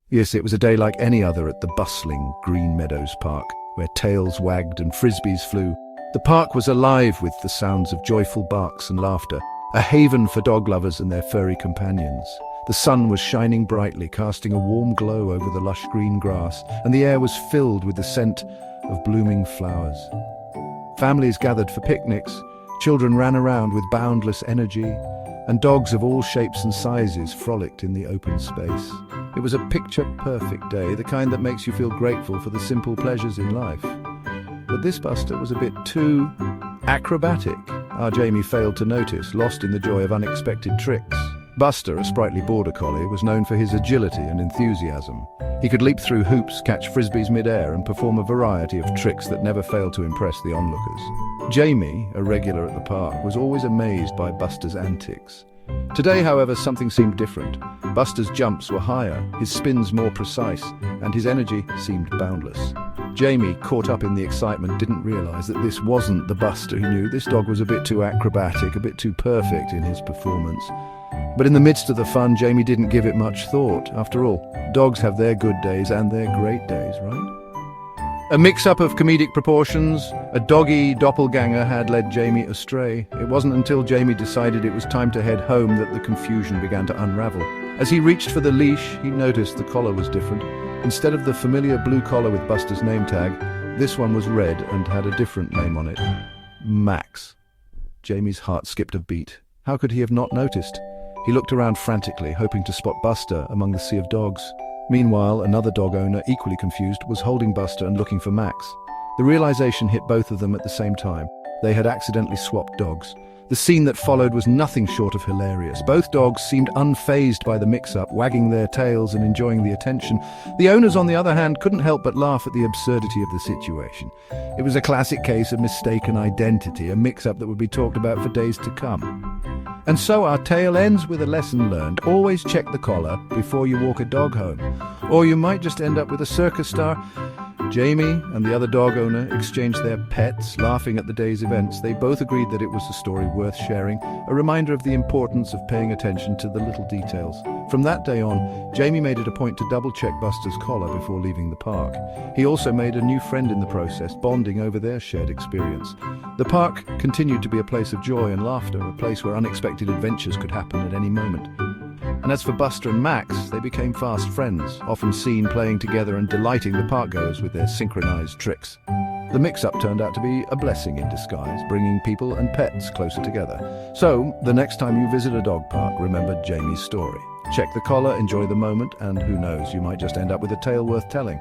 Yes, it was a day like any other at the bustling Green Meadows Park, where tails wagged and frisbees flew. The park was alive with the sounds of joyful barks and laughter, a haven for dog lovers and their furry companions. The sun was shining brightly, casting a warm glow over the lush green grass, and the air was filled with the scent of blooming flowers. Families gathered for picnics, children ran around with boundless energy, and dogs of all shapes and sizes frolicked in the open space. It was a picture-perfect day, the kind that makes you feel grateful for the simple pleasures in life. But this Buster was a bit too acrobatic. Our Jamie failed to notice, lost in the joy of unexpected tricks. Buster, a sprightly border collie, was known for his agility and enthusiasm. He could leap through hoops, catch frisbees mid-air, and perform a variety of tricks that never failed to impress the onlookers. Jamie, a regular at the park, was always amazed by Buster's antics. Today, however, something seemed different. Buster's jumps were higher, his spins more precise, and his energy seemed boundless. Jamie, caught up in the excitement, didn't realize that this wasn't the Buster he knew. This dog was a bit too acrobatic, a bit too perfect in his performance. But in the midst of the fun, Jamie didn't give it much thought. After all, dogs have their good days and their great days, right? A mix-up of comedic proportions, a doggy doppelganger had led Jamie astray. It wasn't until Jamie decided it was time to head home that the confusion began to unravel. As he reached for the leash, he noticed the collar was different. Instead of the familiar blue collar with Buster's name tag, this one was red and had a different name on it. Max. Jamie's heart skipped a beat. How could he have not noticed? He looked around frantically, hoping to spot Buster among the sea of dogs. Meanwhile, another dog owner, equally confused, was holding Buster and looking for Max. The realization hit both of them at the same time. They had accidentally swapped dogs. The scene that followed was nothing short of hilarious. Both dogs seemed unfazed by the mix-up, wagging their tails and enjoying the attention. The owners, on the other hand, couldn't help but laugh at the absurdity of the situation. It was a classic case of mistaken identity, a mix-up that would be talked about for days to come. And so our tale ends with a lesson learned. Always check the collar before you walk a dog home, or you might just end up with a circus star. Jamie and the other dog owner exchanged their pets, laughing at the day's events. They both agreed that it was a story worth sharing, a reminder of the importance of paying attention to the little details. From that day on, Jamie made it a point to double-check Buster's collar before leaving the park. He also made a new friend in the process, bonding over their shared experience. The park continued to be a place of joy and laughter, a place where unexpected adventures could happen at any moment. And as for Buster and Max, they became fast friends, often seen playing together and delighting the parkgoers with their synchronized tricks. The mix-up turned out to be a blessing in disguise, bringing people and pets closer together. So, the next time you visit a dog park, remember Jamie's story. Check the collar, enjoy the moment, and who knows, you might just end up with a tale worth telling.